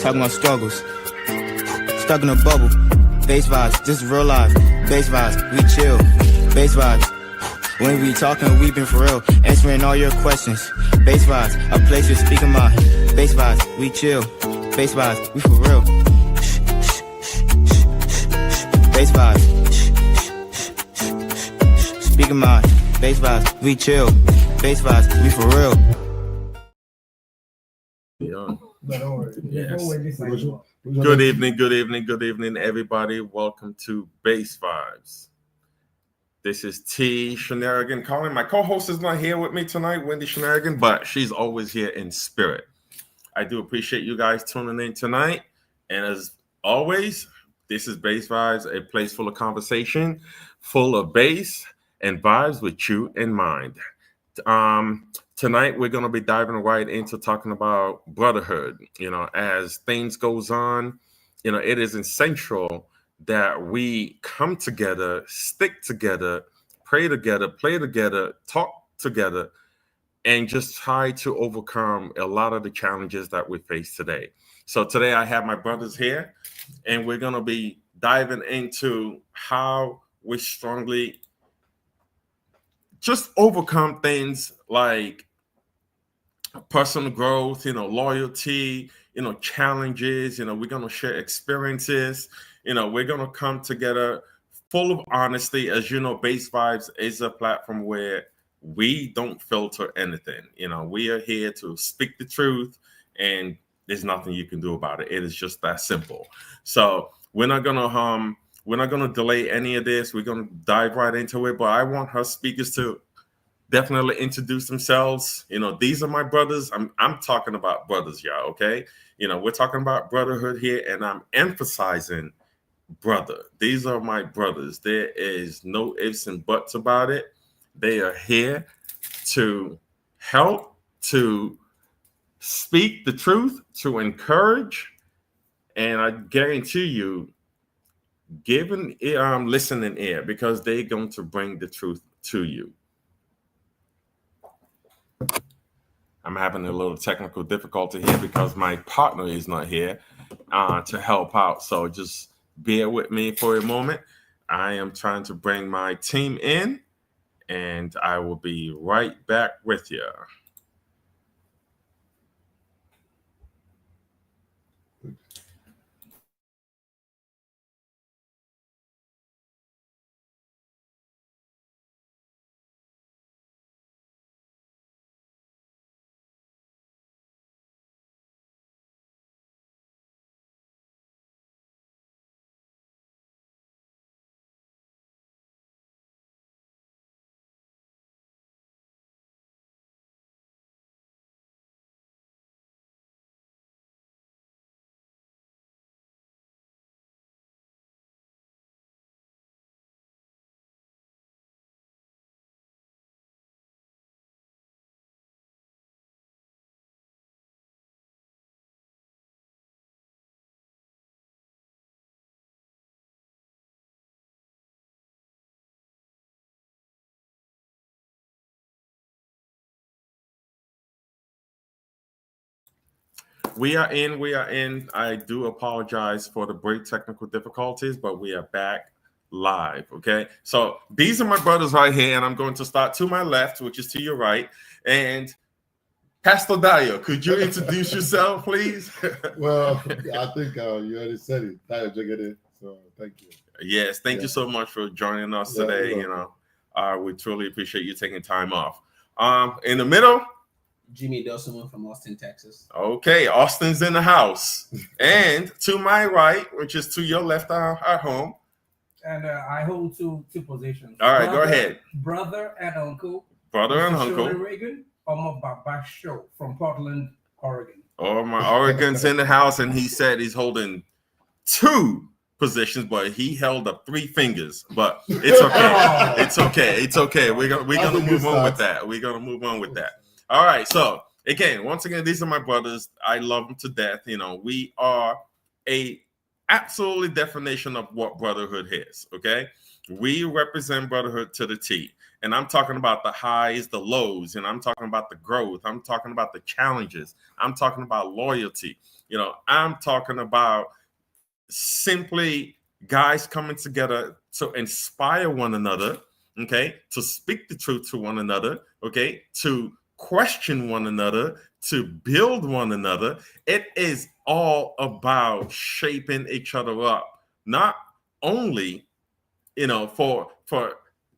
Talking about struggles, stuck in a bubble. BaseVybez, this is real life. BaseVybez, we chill. BaseVybez, when we talking, we been for real. Answering all your questions. BaseVybez, a place to speak of mind. BaseVybez, we chill. BaseVybez, we for real. BaseVybez, speak of mind. BaseVybez, we chill. BaseVybez, we for real. Yeah. Yes. Good evening, everybody. Welcome to BaseVybez. This is T. Shenarigan calling. My co-host is not here with me tonight, Wendy Shenarigan, but she's always here in spirit. I do appreciate you guys tuning in tonight. And as always, this is BaseVybez, a place full of conversation, full of bass and vibes with you in mind. Tonight, we're going to be diving right into talking about brotherhood. You know, as things goes on, you know, it is essential that we come together, stick together, pray together, play together, talk together, and just try to overcome a lot of the challenges that we face today. So today I have my brothers here, and we're going to be diving into how we strongly just overcome things like personal growth, you know, loyalty, you know, challenges. You know, we're going to share experiences. You know, we're going to come together full of honesty. As you know, BaseVybez is a platform where we don't filter anything. You know, we are here to speak the truth, and there's nothing you can do about it. It is just that simple. So we're not gonna delay any of this. We're gonna dive right into it. But I want our speakers to definitely introduce themselves. You know, these are my brothers. I'm talking about brothers, y'all. Okay, you know, we're talking about brotherhood here, and I'm emphasizing brother. These are my brothers. There is no ifs and buts about it. They are here to help, to speak the truth, to encourage, and I guarantee you, give an listening ear, because they're going to bring the truth to you. I'm having a little technical difficulty here because my partner is not here to help out. So just bear with me for a moment. I am trying to bring my team in, and I will be right back with you. We are in. I do apologize for the brief technical difficulties, but we are back live. Okay. So these are my brothers right here, and I'm going to start to my left, which is to your right. And Pastor Dio, could you introduce yourself, please? Well, I think you already said it. Dio Jagade. So thank you. Yes, thank you so much for joining us today. You know, we truly appreciate you taking time off. In the middle, Jimmy Dosselman from Austin, Texas. Okay, Austin's in the house. And to my right, which is to your left, our home. And I hold two positions. All right, go ahead. Brother and uncle. Brother and uncle. Reagan, Omar Baba Show from Portland, Oregon. Oh, my Oregon's in the house, and he said he's holding two positions, but he held up 3 fingers. But it's okay. It's okay. We're gonna move on with that. All right. So once again, these are my brothers. I love them to death. You know, we are a absolutely definition of what brotherhood is. Okay, we represent brotherhood to the T. And I'm talking about the highs, the lows, and I'm talking about the growth. I'm talking about the challenges. I'm talking about loyalty. I'm talking about simply guys coming together to inspire one another, okay, to speak the truth to one another, okay, to question one another, to build one another. It is all about shaping each other up, not only for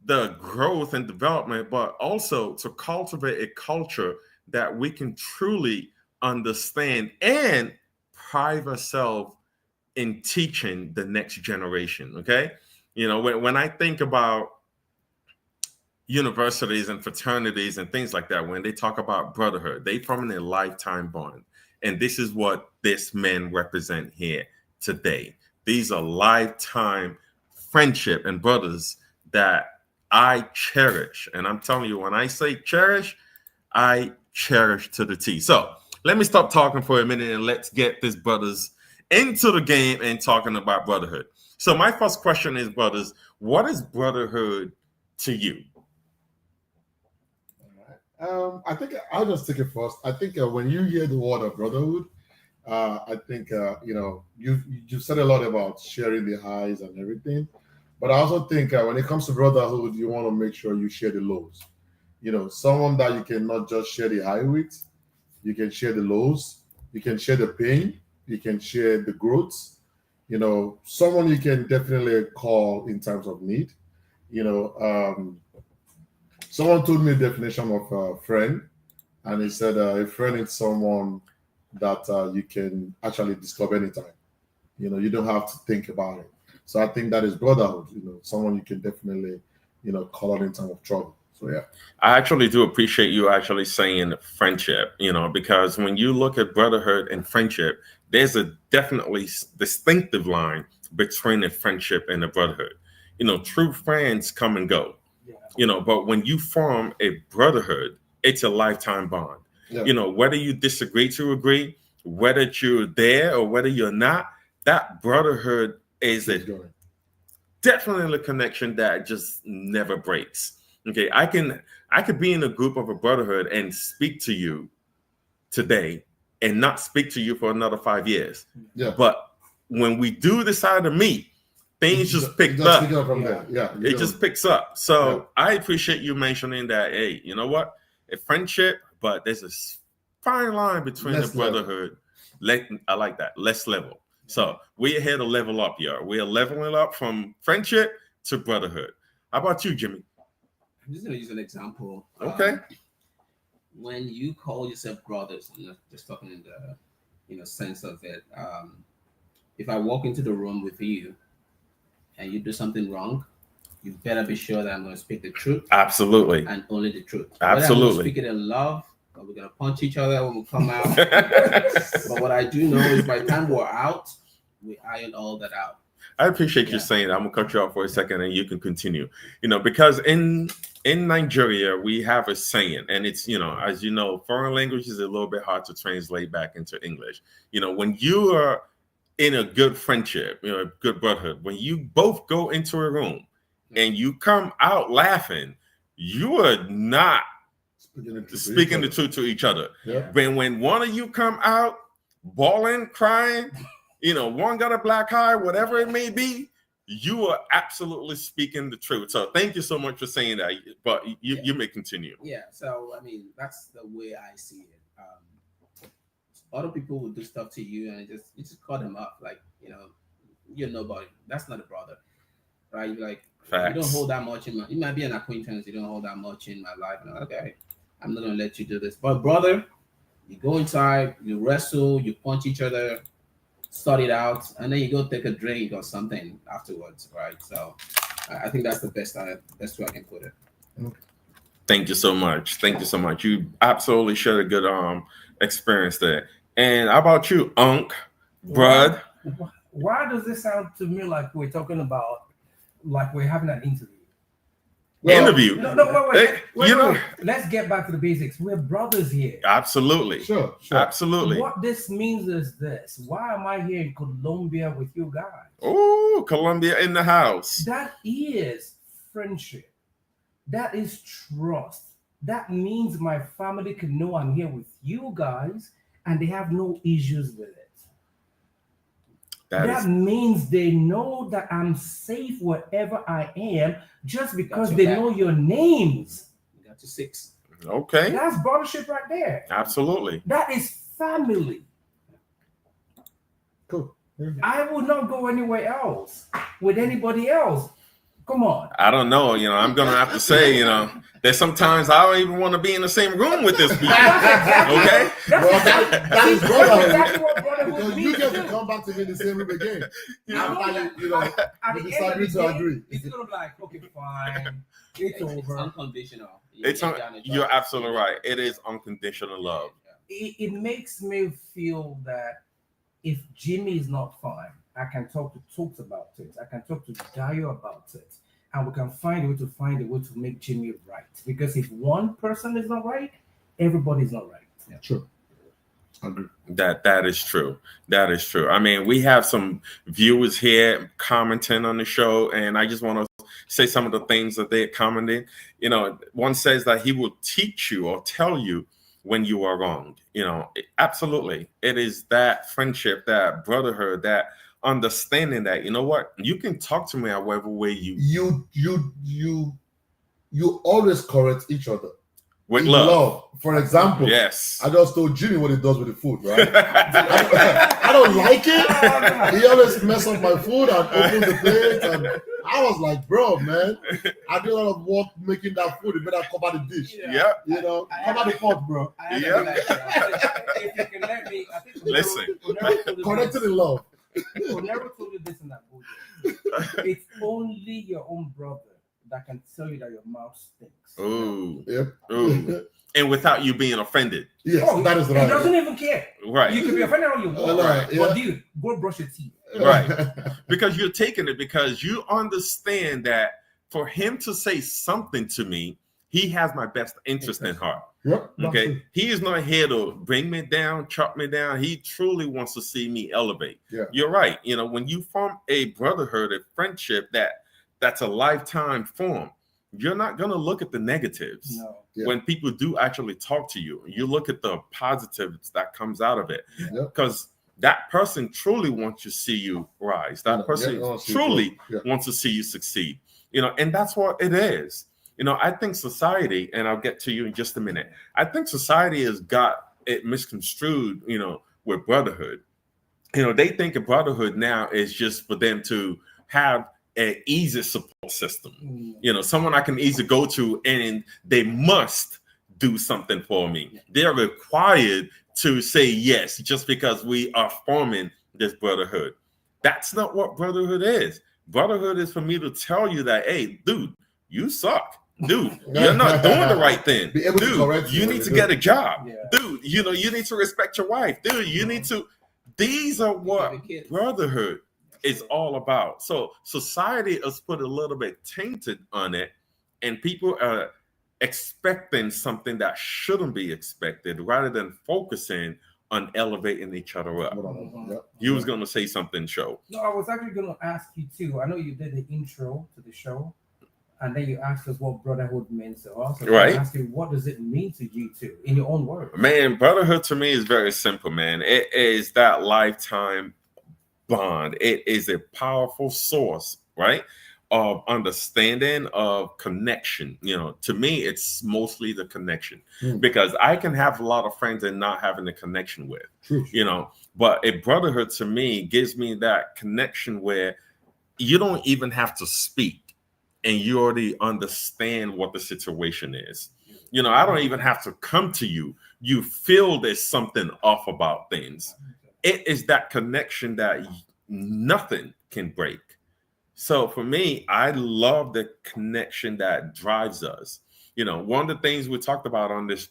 the growth and development, but also to cultivate a culture that we can truly understand and pride ourselves in teaching the next generation. Okay, when I think about universities and fraternities and things like that, when they talk about brotherhood, they form a lifetime bond, and this is what this men represent here today. These are lifetime friendship and brothers that I cherish. And I'm telling you, when I say cherish, I cherish to the T. So let me stop talking for a minute and let's get these brothers into the game and talking about brotherhood. So my first question is, brothers, what is brotherhood to you? I think I'll just take it first. I think when you hear the word of brotherhood, I think you said a lot about sharing the highs and everything, but I also think when it comes to brotherhood, you want to make sure you share the lows. Someone that you can not just share the high with, you can share the lows, you can share the pain, you can share the growth. Someone you can definitely call in times of need. Someone told me the definition of a friend, and he said a friend is someone that you can actually discover anytime. You don't have to think about it. So I think that is brotherhood. Someone you can definitely, call on in time of trouble. So yeah, I actually do appreciate you actually saying friendship. Because when you look at brotherhood and friendship, there's a definitely distinctive line between a friendship and a brotherhood. True friends come and go. But when you form a brotherhood, it's a lifetime bond. Yeah. Whether you disagree to agree, whether you're there or whether you're not, that brotherhood is definitely a connection that just never breaks. Okay, I could be in a group of a brotherhood and speak to you today and not speak to you for another 5 years. Yeah. But when we do decide to meet, things just picked up. From there. Yeah. It just picks up. So I appreciate you mentioning that. Hey, you know what? A friendship, but there's a fine line between the brotherhood. I like that. Less level. So we're here to level up here. We are leveling up from friendship to brotherhood. How about you, Jimmy? I'm just going to use an example. Okay. When you call yourself brothers, just talking in the sense of it. If I walk into the room with you and you do something wrong, you better be sure that I'm going to speak the truth. Absolutely. And only the truth. Absolutely. I'm going to speak it in love, or we're going to punch each other when we come out. But what I do know is by the time we're out, we iron all that out. I appreciate you saying that. I'm going to cut you off for a second and you can continue. Because in Nigeria, we have a saying, and it's, as you know, foreign language is a little bit hard to translate back into English. When you are in a good friendship, a good brotherhood, when you both go into a room and you come out laughing, you are not speaking the truth to each other. Yeah. When one of you come out bawling, crying, one got a black eye, whatever it may be, you are absolutely speaking the truth. So thank you so much for saying that. But you may continue. Yeah. So that's the way I see it. Other people will do stuff to you and you just cut them up, like you're nobody. That's not a brother, right? Like Facts. You don't hold that much in my. You might be an acquaintance. You don't hold that much in my life. And okay, I'm not gonna let you do this. But brother, you go inside, you wrestle, you punch each other, sort it out, and then you go take a drink or something afterwards, right? So I think that's the best way I can put it. Thank you so much. Thank you so much. You absolutely shared a good experience there. And how about you, Unc, Brud? Why does this sound to me like we're talking about, like we're having an interview? interview. No, wait. Wait. Let's get back to the basics. We're brothers here. Absolutely. Sure. Absolutely. What this means is this. Why am I here in Colombia with you guys? Oh, Colombia in the house. That is friendship. That is trust. That means my family can know I'm here with you guys and they have no issues with it. That means they know that I'm safe wherever I am just because they know your names. You got your 6. Okay. That's brothership right there. Absolutely. That is family. Cool. I would not go anywhere else with anybody else. Come on. I don't know. I'm going to have to say, that sometimes I don't even want to be in the same room with this people. Okay? That is brotherhood. Exactly what brotherhood Because means you get too. to come back to me in the same room again. At You the end of disagree the to day, agree. it's gonna be like, okay, fine, it's over. Unconditional. You're absolutely right. It is unconditional love. It makes me feel that if Jimmy is not fine, I can talk to Tokes about it. I can talk to Dayo about it. And we can find a way to make Jimmy right. Because if one person is not right, everybody's not right. Yeah. True. I agree. That is true. That is true. I mean, we have some viewers here commenting on the show, and I just want to say some of the things that they're commenting. One says that he will teach you or tell you when you are wrong. Absolutely. It is that friendship, that brotherhood, that understanding that, you can talk to me however way you always correct each other with love. For example, yes, I just told Jimmy what he does with the food, right? I don't like it. He always mess up my food and open the plate, and I was like, bro, man, I do a lot of work making that food. You better cover the dish. Yeah. Cover the pot, bro. If you can let me, I think listen, connected in love. I never told you this in that book. It's only your own brother that can tell you that your mouth stinks. Ooh. Yep. Ooh. And without you being offended. Yes, that is right. He doesn't even care. Right. You can be offended all you want. Right. But dude, go brush your teeth. Right. Because you're taking it because you understand that for him to say something to me, he has my best interest in heart. Yep. Okay. He is not here to bring me down, chop me down. He truly wants to see me elevate. Yeah. You're right. When you form a brotherhood, a friendship that's a lifetime form, you're not going to look at the negatives. No. Yeah. When people do actually talk to you. You look at the positives that comes out of it. Because that person truly wants to see you rise. That person truly wants to see you succeed. And that's what it is. I think society, and I'll get to you in just a minute, I think society has got it misconstrued, with brotherhood. They think a brotherhood now is just for them to have an easy support system. Someone I can easily go to and they must do something for me. They're required to say yes just because we are forming this brotherhood. That's not what brotherhood is. Brotherhood is for me to tell you that, hey, dude, you suck. Dude, you're not doing the right thing. Dude, you need to get a job. Dude, you need to respect your wife. Dude, you need to. These are what brotherhood is all about. So society has put a little bit tainted on it, and people are expecting something that shouldn't be expected rather than focusing on elevating each other up. You was going to say something, Show. No, I was actually going to ask you too. I know you did the intro to the show. And then you asked us what brotherhood means to us. So right. I asked you, what does it mean to you two, in your own words? Man, brotherhood to me is very simple, man. It is that lifetime bond. It is a powerful source, right, of understanding, of connection. To me, it's mostly the connection. Because I can have a lot of friends and not having a connection with. True. But a brotherhood to me gives me that connection where you don't even have to speak. And you already understand what the situation is. I don't even have to come to you. You feel there's something off about things. It is that connection that nothing can break. So for me, I love the connection that drives us. One of the things we talked about on this,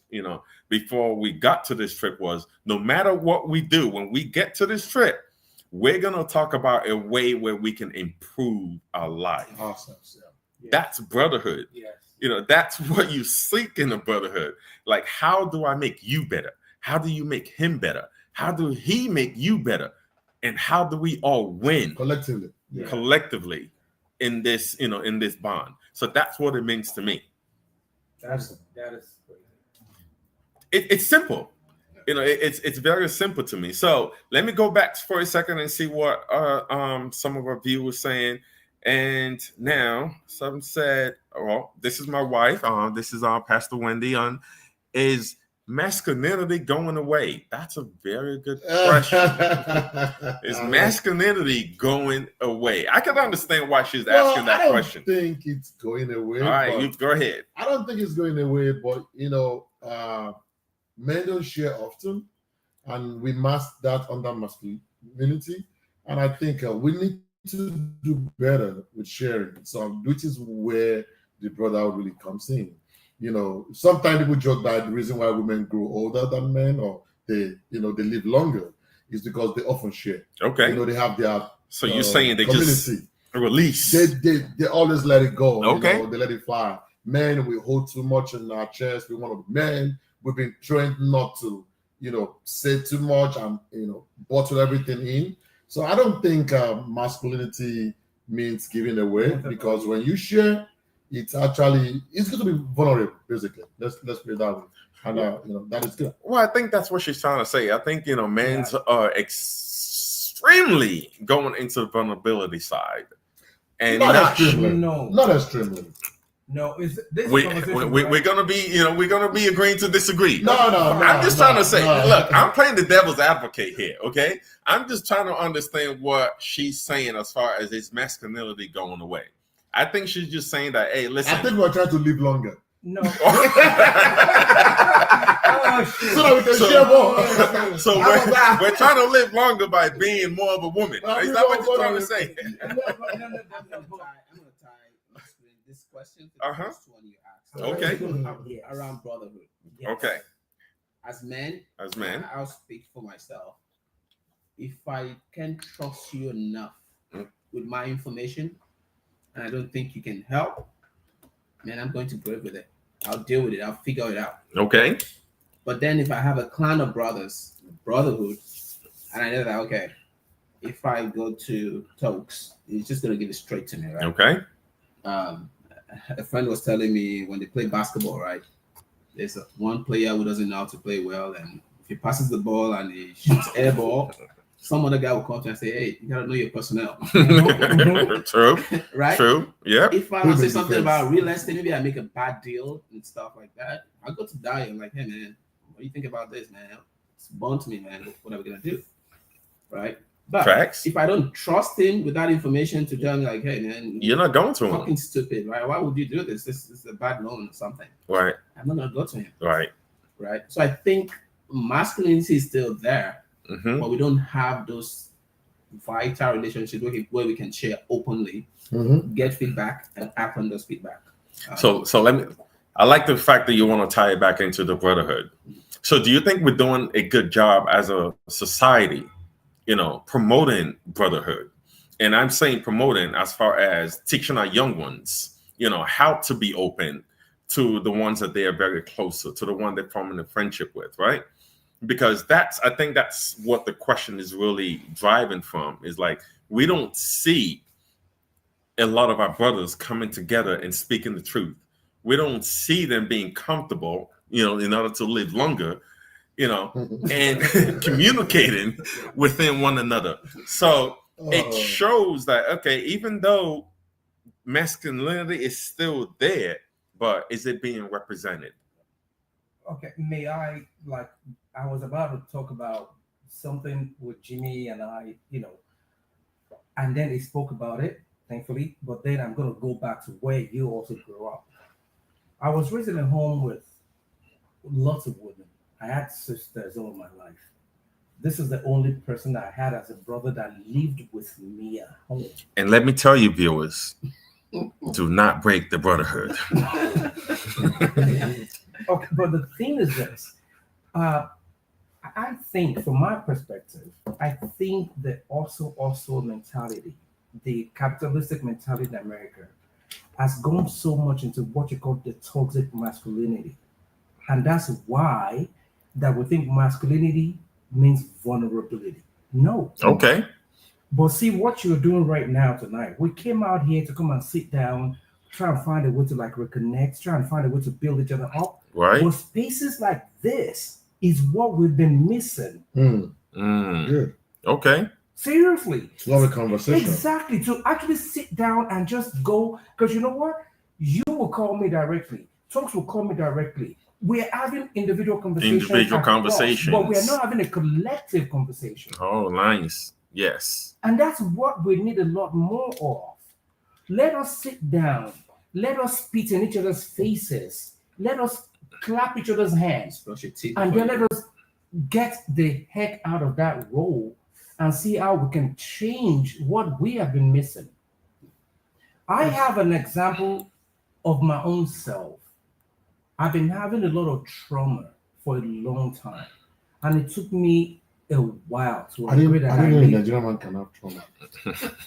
before we got to this trip was no matter what we do, when we get to this trip, we're going to talk about a way where we can improve our life. Awesome. Yes. That's brotherhood. Yes. That's what you seek in a brotherhood. Like, how do I make you better? How do you make him better? How do he make you better? And how do we all win collectively. Yeah. collectively in this, in this bond? So that's what it means to me. That is crazy. It's simple. It's very simple to me. So let me go back for a second and see what some of our viewers saying. And now some said, well, this is my wife. This is Pastor Wendy. Is masculinity going away? That's a very good question. Is masculinity going away? I can understand why she's asking that question. I don't think it's going away. All right, you go ahead. I don't think it's going away, but men don't share often, and we mask that under masculinity. And I think we need to do better with sharing. So, which is where the brotherhood really comes in. Sometimes people joke that the reason why women grow older than men, or they live longer, is because they often share. Okay. They have their so you're saying they community. Just release. They always let it go. Okay. They let it fly. Men, we hold too much in our chest. We want to be men. We've been trained not to, say too much and bottle everything in. So I don't think masculinity means giving away, because when you share, it's going to be vulnerable, basically. Let's put it that way. And that is good. Well, I think that's what she's trying to say. I think men's are extremely going into the vulnerability side, and not extremely. No, we're gonna be agreeing to disagree. No. I'm just trying to say, look, I'm playing the devil's advocate here, okay? I'm just trying to understand what she's saying as far as his masculinity going away. I think she's just saying that, hey, listen. I think we're trying to live longer. No. So that we can share more. So we're trying to live longer by being more of a woman. Is that what you're trying to say? I'm gonna tie this question to the first one you asked. Okay. Around brotherhood. Yes. Okay. As men, I'll speak for myself. If I can't trust you enough with my information, and I don't think you can help, man, I'm going to break with it. I'll deal with it. I'll figure it out. Okay. But then if I have a clan of brotherhood, and I know that, okay, if I go to Tokes, he's just going to give it straight to me, right? Okay. A friend was telling me when they play basketball, right? There's one player who doesn't know how to play well, and if he passes the ball and he shoots air ball, some other guy will come to and say, hey, you got to know your personnel. True. Right? True. Yeah. If I want to say something about real estate, maybe I make a bad deal and stuff like that, I'll go to Dio and like, hey, man, what do you think about this, man? It's born to me, man. What are we going to do? Right? But Facts. if I don't trust him with that information to tell me like, hey, man, you're not going to him. Fucking stupid, right? Why would you do this? This is a bad loan or something. Right. I'm not going to go to him. Right. Right. So I think masculinity is still there. But we don't have those vital relationships where we can share openly, get feedback, and act on those feedback. So I like the fact that you want to tie it back into the brotherhood. So do you think we're doing a good job as a society, promoting brotherhood? And I'm saying promoting as far as teaching our young ones, how to be open to the ones that they are very close to the one they're forming a friendship with, right? Because I think that's what the question is really driving from, is like, we don't see a lot of our brothers coming together and speaking the truth. We don't see them being comfortable, in order to live longer, and communicating within one another. So it shows that, okay, even though masculinity is still there, but is it being represented? Okay, may I, I was about to talk about something with Jimmy and I, and then he spoke about it, thankfully, but then I'm going to go back to where you also grew up. I was raised in a home with lots of women. I had sisters all my life. This is the only person that I had as a brother that lived with me at home. And let me tell you, viewers, do not break the brotherhood. Okay, but the thing is this. I think, from my perspective, I think the also mentality, the capitalistic mentality in America, has gone so much into what you call the toxic masculinity. And that's why that we think masculinity means vulnerability. No. Okay. But see what you're doing right now tonight. We came out here to come and sit down, try and find a way to like reconnect, try and find a way to build each other up. Right. But spaces like this is what we've been missing. Good. Okay. Seriously. Love a conversation. Exactly. To actually sit down and just go, because you know what? You will call me directly. Talks will call me directly. We're having individual conversations. But we're not having a collective conversation. Oh, nice. Yes. And that's what we need a lot more of. Let us sit down. Let us spit in each other's faces. Let us clap each other's hands. And then let us get the heck out of that role and see how we can change what we have been missing. I have an example of my own self. I've been having a lot of trauma for a long time. And it took me a while to agree that I didn't know a Nigerian man can have trauma.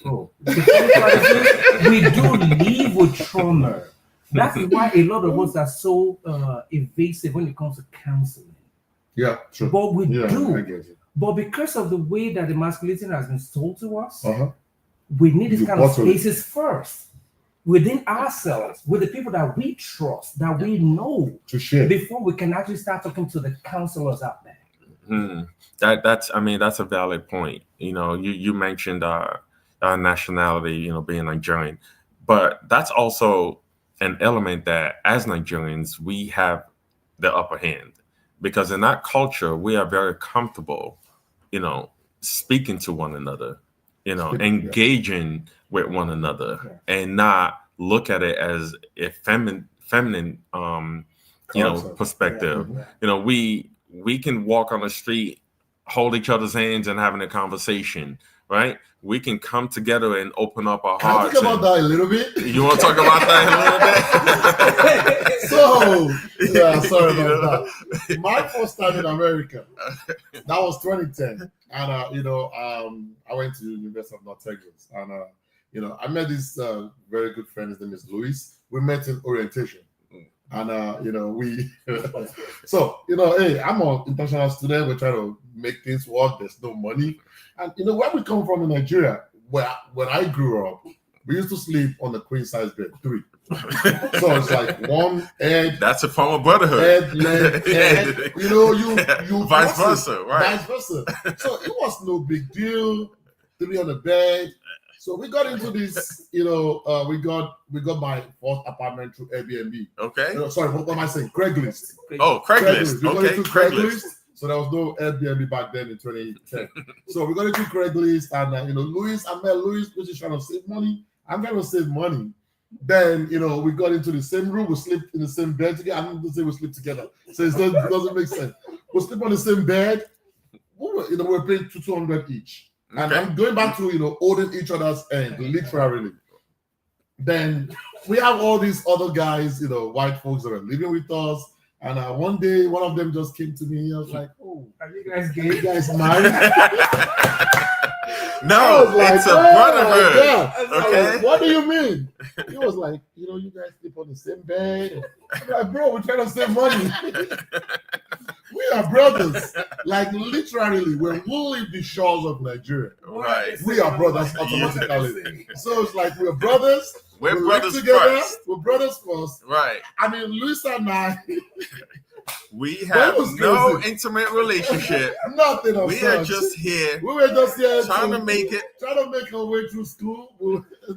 Oh, we do live with trauma. That's why a lot of us are so evasive when it comes to counseling. Yeah, true. But we do. I get it. But because of the way that the masculinity has been told to us, we need this kind of spaces first within ourselves, with the people that we trust, that we know, to share before we can actually start talking to the counselors out there. That's a valid point. You know, you mentioned our nationality, you know, being Nigerian, but that's also an element that as Nigerians we have the upper hand, because in that culture we are very comfortable, you know, speaking to one another, you know, engaging with one another, and not look at it as a feminine you know, perspective. You know, we can walk on the street, hold each other's hands and having a conversation, right? We can come together and open up our hearts. Can I talk about that a little bit? You want to talk about that a little bit? So, yeah, sorry about that. My first time in America, that was 2010. And, you know, I went to the University of North Texas. And, you know, I met this very good friend. His name is Luis. We met in orientation. And, you know, so, you know, hey, I'm an international student. We're trying to make things work. There's no money. And, you know, where we come from in Nigeria, when I grew up, we used to sleep on the queen size bed, 3. So it's like one head. That's a form of brotherhood. Head, leg, head. You know, you vice versa, right? Vice versa. So it was no big deal to be on the bed. So we got into this, you know, we got my first apartment through Airbnb. Okay. Sorry, what am I saying? Craigslist. Oh, Craigslist. We got Okay, into Craigslist. So there was no Airbnb back then in 2010. So we got into Craigslist, and you know, I met Luis, which is trying to save money. I'm trying to save money. Then, you know, we got into the same room. We sleep in the same bed together. I'm not going to say we sleep together, so it doesn't make sense. We sleep on the same bed. You know, we're paying $200 each. And okay. I'm going back to, you know, holding each other's hand, literally. Then we have all these other guys, you know, white folks that are living with us. And one day, one of them just came to me. I was like, "Oh, are you guys gay? You guys married?" No, like, it's a brotherhood. Yeah. Okay. Like, what do you mean? He was like, "You know, you guys sleep on the same bed." I'm like, "Bro, we're trying to save money. We are brothers." Like, literally, when we leave the shores of Nigeria, right, we are brothers automatically. So it's like we're brothers. We're we brothers live together. first. We're brothers first. Right. I mean, Luis and I. We have no crazy. Intimate relationship. Nothing of We such. are just here. We were just here trying to make it. Trying to make our way through school.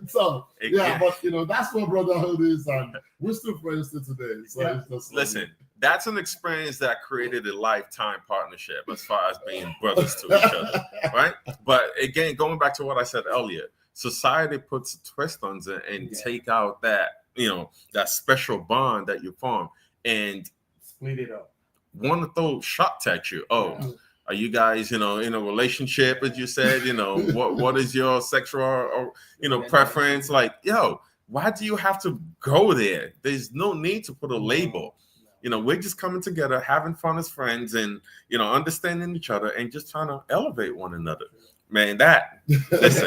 So yeah, but you know, that's what brotherhood is, and we're still friends to today. So it's just listen, that's an experience that created a lifetime partnership as far as being brothers to each other, right? But again, going back to what I said earlier, society puts a twist on it and take out that, you know, that special bond that you form and split it up. Want to throw shots at you. Oh, are you guys, you know, in a relationship, as you said? You know, what is your sexual or you know, preference? Like, yo, why do you have to go there? There's no need to put a label. You know, we're just coming together, having fun as friends, and you know, understanding each other, and just trying to elevate one another. man, that listen,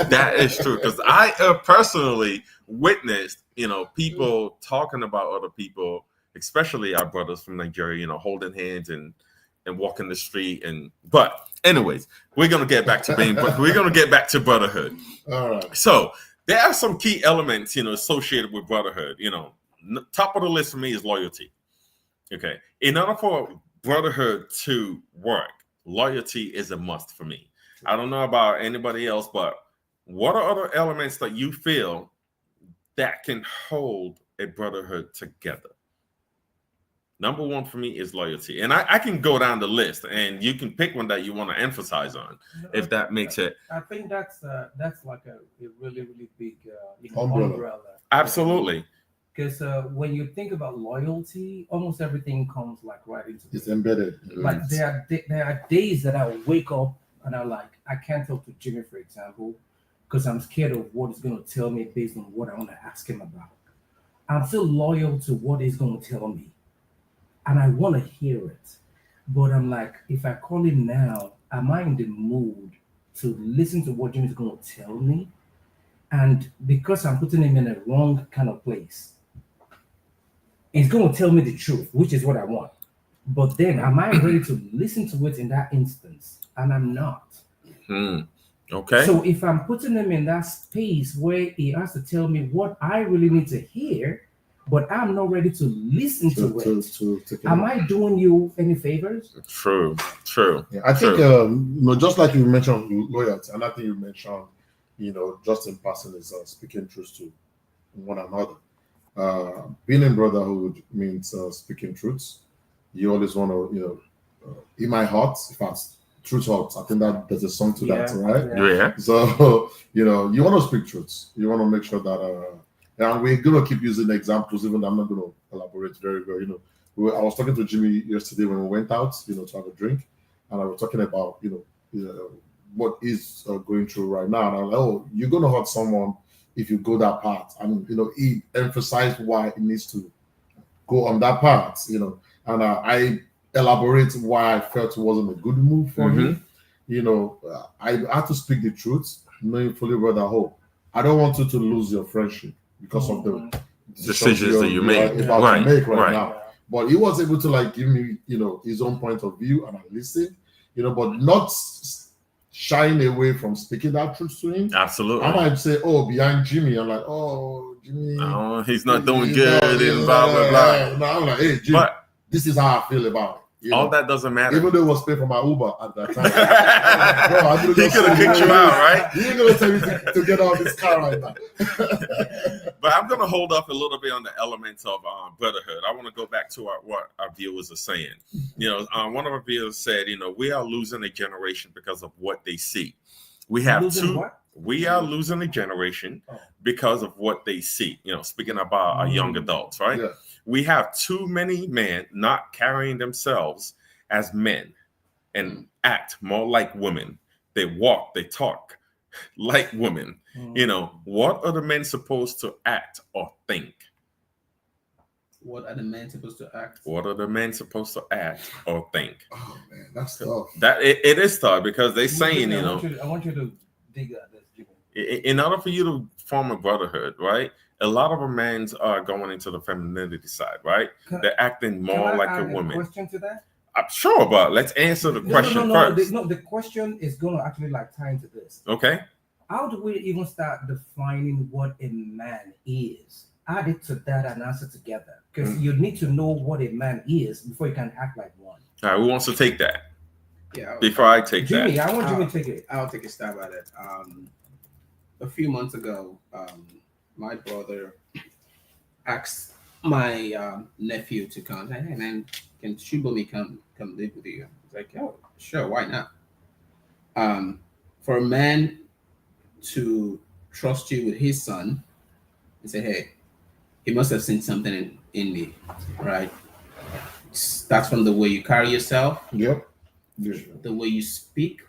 that is true because I personally witnessed, people talking about other people, especially our brothers from Nigeria, holding hands and walking the street. But anyways, we're gonna get back to brotherhood. All right. So there are some key elements, associated with brotherhood. Top of the list for me is loyalty. Okay, in order for brotherhood to work, loyalty is a must for me. I don't know about anybody else, but what are other elements that you feel that can hold a brotherhood together? Number one for me is loyalty. And I can go down the list and you can pick one that you want to emphasize on, if that makes it. I think that's like a really, really big Umbrella. Absolutely. Because when you think about loyalty, almost everything comes like right into It's it. embedded. Like there are days that I wake up and I'm like, I can't talk to Jimmy, for example, because I'm scared of what he's going to tell me based on what I want to ask him about. I'm still loyal to what he's going to tell me. And I want to hear it. But I'm like, if I call him now, am I in the mood to listen to what Jimmy's going to tell me? And because I'm putting him in a wrong kind of place, he's going to tell me the truth, which is what I want. But then am I ready to listen to it in that instance? And I'm not. Okay. So if I'm putting him in that space where he has to tell me what I really need to hear, but I'm not ready to listen to it. Am I doing you any favors? True. Yeah, I think just like you mentioned loyalty, and I think you mentioned, just in passing is speaking truth to one another. Being in brotherhood means speaking truths. You always want to, in my heart, if that's truth hurts. I think that there's a song to that, right? Yeah. So you want to speak truths. You want to make sure that. And we're gonna keep using examples, even though I'm not gonna elaborate very well. I was talking to Jimmy yesterday when we went out, to have a drink, and I was talking about, what is going through right now. And I'm like, oh, you're gonna hurt someone if you go that path. And he emphasized why it needs to go on that path. And I elaborate why I felt it wasn't a good move for me. I had to speak the truth, knowing fully well that I don't want you to lose your friendship because of the decisions that you make about to make right now. But he was able to give me, his own point of view, and I listened, but not shying away from speaking that truth to him. Absolutely. I might say, behind Jimmy, I'm like, Jimmy, no, he's not doing good, and blah blah blah. No, I'm like, hey, Jimmy, this is how I feel about it. All that doesn't matter. Even though it was paid for my Uber at that time. He could have kicked you out, right? You're going to tell me to get out of this car right now. But I'm going to hold up a little bit on the elements of brotherhood. I want to go back to what our viewers are saying. One of our viewers said, we are losing a generation because of what they see. We are losing a generation because of what they see. Speaking about our young adults, right? Yeah. We have too many men not carrying themselves as men and act more like women. They walk, they talk like women. What are the men supposed to act or think? What are the men supposed to act? What are the men supposed to act or think? Oh man, that's tough. That it is tough because they're saying, I want you to dig at this, Jimmy. In order for you to form a brotherhood, right? A lot of men are going into the femininity side, right? They're acting more like a woman. Question to that? I'm sure, but let's answer the question first. The question is going to actually tie into this. Okay. How do we even start defining what a man is? Add it to that and answer together, because you need to know what a man is before you can act like one. All right, who wants to take that? Yeah. Before I take Jimmy, that, I want Jimmy to take it. I'll take a stab at it. A few months ago, my brother asked my nephew to come. Hey man, can Shubami come live with you? He's like, oh, sure, why not? For a man to trust you with his son and say, hey, he must have seen something in me, right? That's from the way you carry yourself. Yep. The way you speak.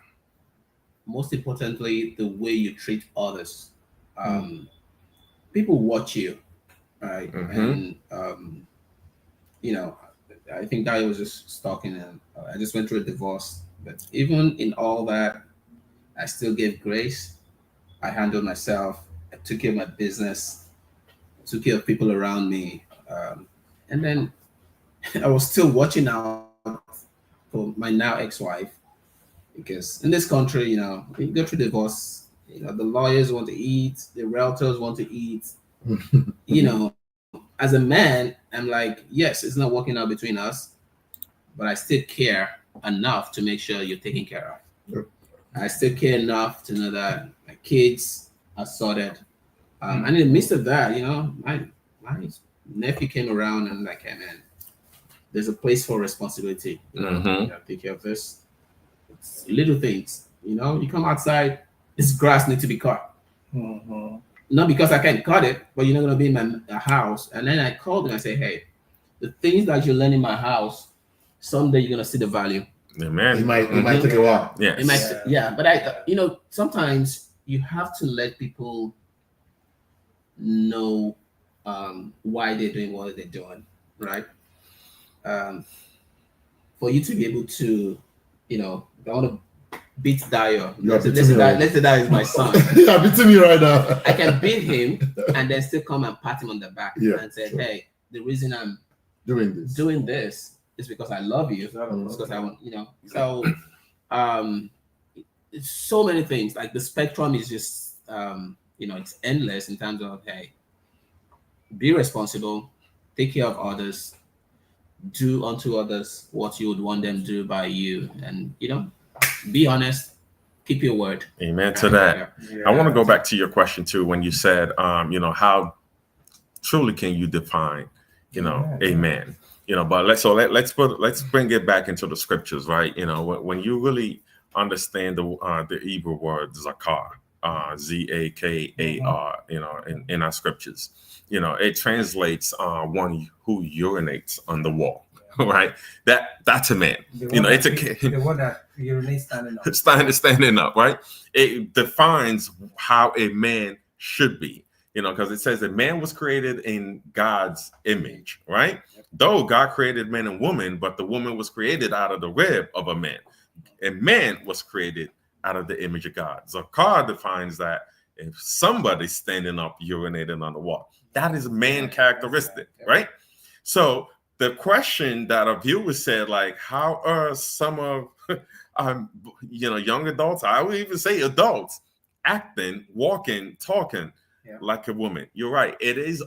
Most importantly, the way you treat others. People watch you, right? And I think Dayo was just talking, and I just went through a divorce. But even in all that, I still gave grace. I handled myself. I took care of my business, took care of people around me. And then I was still watching out for my now ex-wife, because in this country, when you go through divorce, the lawyers want to eat, the realtors want to eat. As a man, I'm like, yes, it's not working out between us, but I still care enough to make sure you're taken care of. Yep. I still care enough to know that my kids are sorted. And in the midst of that, my nephew came around and like, hey man, there's a place for responsibility. Take care of this. It's little things. You come outside, this grass needs to be cut. Not because I can't cut it, but you're not gonna be in my house. And then I called him. I say, hey, the things that you learn in my house, someday you're gonna see the value. Amen. It might take a while. Yes. It might, but sometimes you have to let people know why they're doing what they're doing, right? For you to be able to, I want to beat Dio. Let's say Dio is my son. You're beating me right now. I can beat him and then still come and pat him on the back and say, sure. hey, the reason I'm doing this is because I love you. It's because I want, So, it's so many things. Like the spectrum is just, it's endless in terms of, hey, be responsible, take care of others, do unto others what you would want them to do by you, and be honest, keep your word. Amen to that. I want to go back to your question too, when you said, how truly can you define, a man? But let's bring it back into the scriptures, right? When you really understand the Hebrew word zakar, Zakar, in our scriptures, it translates one who urinates on the wall. Right, that's a man. It's the one that urinates standing up. Standing up, right? It defines how a man should be. Because it says a man was created in God's image, right? Though God created man and woman, but the woman was created out of the rib of a man. A man was created out of the image of God. Zakar defines that if somebody's standing up, urinating on the wall, that is a man characteristic, right? So the question that a viewer said, like, how are some of young adults, I would even say adults, acting, walking, talking like a woman? You're right. It is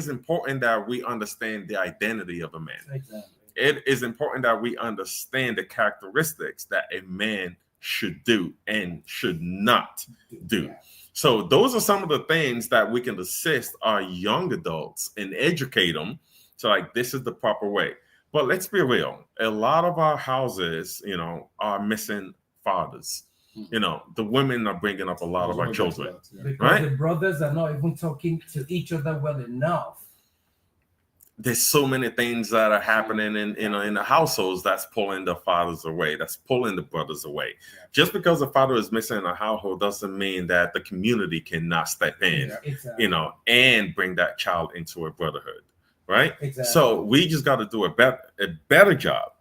important that we understand the identity of a man. Exactly. It is important that we understand the characteristics that a man should do and should not do. So those are some of the things that we can assist our young adults and educate them. So like, this is the proper way. But let's be real. A lot of our houses, are missing fathers. The women are bringing up a lot of our children. Because right? the brothers are not even talking to each other well enough. There's so many things that are happening in the households that's pulling the fathers away, that's pulling the brothers away. Just because the father is missing in a household doesn't mean that the community cannot step in, and bring that child into a brotherhood. Right. Exactly. So we just got to do a better job,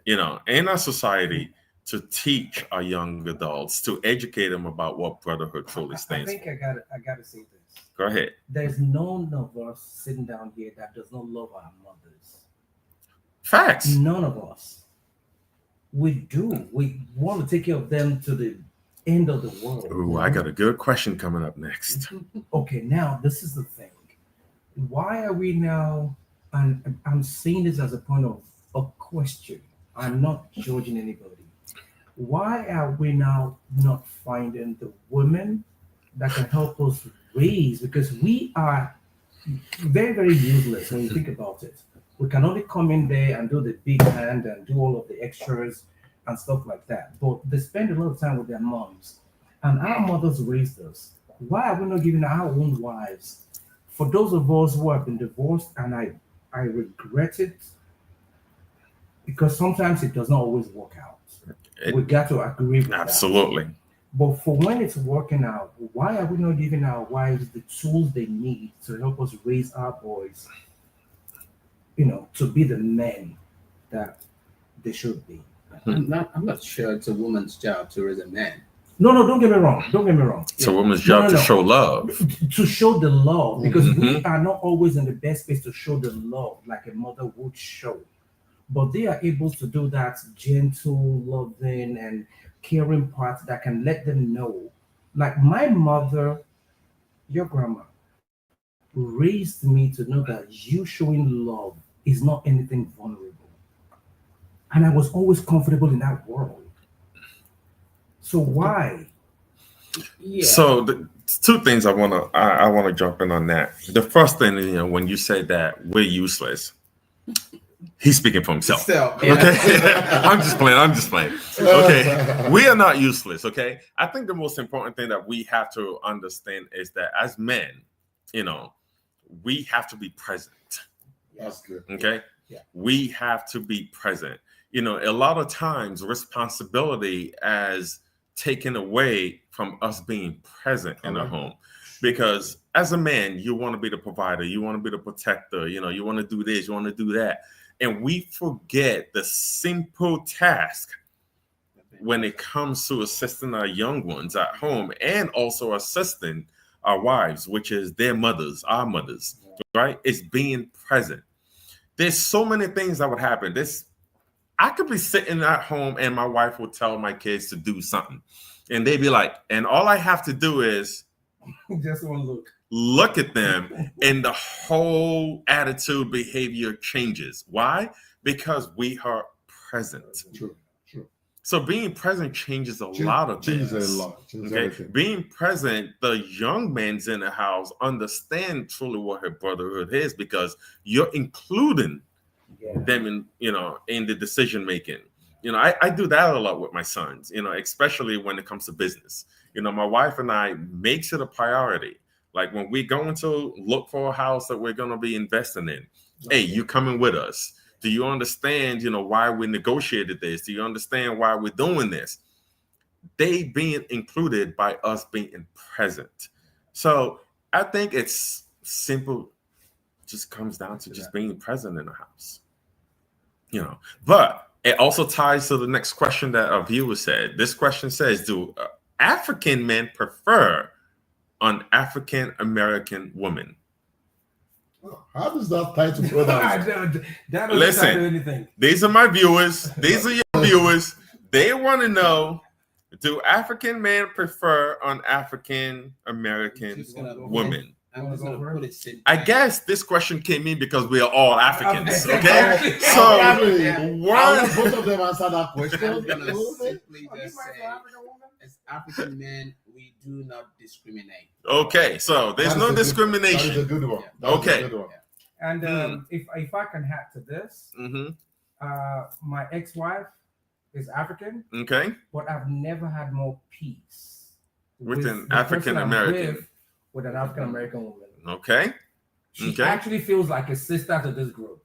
in our society to teach our young adults, to educate them about what brotherhood truly stands for. I think I gotta say this. Go ahead. There's none of us sitting down here that does not love our mothers. Facts. None of us. We do. We want to take care of them to the end of the world. Ooh, I got a good question coming up next. Okay, now this is the thing. Why are we now, and I'm saying this as a point of a question. I'm not judging anybody. Why are we now not finding the women that can help us raise? Because we are very, very useless when you think about it. We can only come in there and do the big hand and do all of the extras and stuff like that. But they spend a lot of time with their moms. And our mothers raised us. Why are we not giving our own wives? For those of us who have been divorced, and I regret it, because sometimes it does not always work out. We got to agree with absolutely. That. But for when it's working out, why are we not giving our wives the tools they need to help us raise our boys, to be the men that they should be? I'm not sure it's a woman's job to raise a man. No, don't get me wrong. Don't get me wrong. It's a woman's job to show love. To show the love, because we Mhm. are not always in the best space to show the love like a mother would show. But they are able to do that gentle, loving, and caring part that can let them know. Like my mother, your grandma, raised me to know that you showing love is not anything vulnerable. And I was always comfortable in that world. So why? Yeah. So the two things I wanna jump in on that. The first thing, when you say that we're useless, he's speaking for himself. Self, yeah. Okay, I'm just playing. Okay, we are not useless. Okay, I think the most important thing that we have to understand is that as men, we have to be present. That's good. Okay, Yeah. we have to be present. A lot of times responsibility as taken away from us being present in the home, because as a man, you want to be the provider, you want to be the protector, you want to do this, you want to do that. And we forget the simple task when it comes to assisting our young ones at home and also assisting our wives, which is their mothers, our mothers, right? It's being present. There's so many things that would happen. I could be sitting at home and my wife would tell my kids to do something. And they'd be like, and all I have to do is Just one look at them, and the whole attitude, behavior changes. Why? Because we are present. True. So being present changes a lot of things. Changes a lot. Changes everything. Being present, the young men's in the house understand truly what her brotherhood is, because you're including them in the decision making. I do that a lot with my sons, especially when it comes to business. My wife and I makes it a priority. Like when we're going to look for a house that we're going to be investing in, hey, you coming with us? Do you understand, why we negotiated this? Do you understand why we're doing this? They being included by us being present. So I think it's simple, just comes down to just being present in the house. But it also ties to the next question that a viewer said. This question says, do African men prefer an African American woman? How does that tie to brothers? That doesn't Listen, do anything. These are my viewers. These are your viewers. They want to know, do African men prefer an African American woman? I'm just gonna put it simple. I guess this question came in because we are all Africans. Okay. Okay, so I one. want both of them answer that I question. was gonna simply Are you just married say, to an African woman? as African men, we do not discriminate. Okay, so there's no That is a discrimination. good one. Okay. A good one. And if I can add to this, my ex-wife is African, Okay, but I've never had more peace with an the person African I'm American. with an African American woman. Okay, She actually feels like a sister to this group.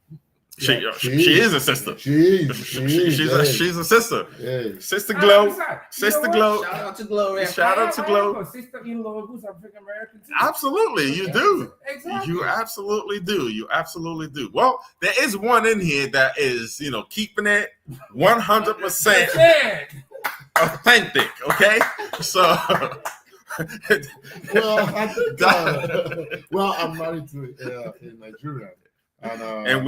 she is a sister. She's She's a sister. Hey. Sister Glow. Besides, Sister what? Glow. Shout out to Gloria. Shout out to Glow. I have a sister-in-law who's African American too. Absolutely, you do. Exactly. You absolutely do. You absolutely do. Well, there is one in here that is, keeping it 100% authentic. Okay, so. Well, I think, I'm married to a Nigerian, and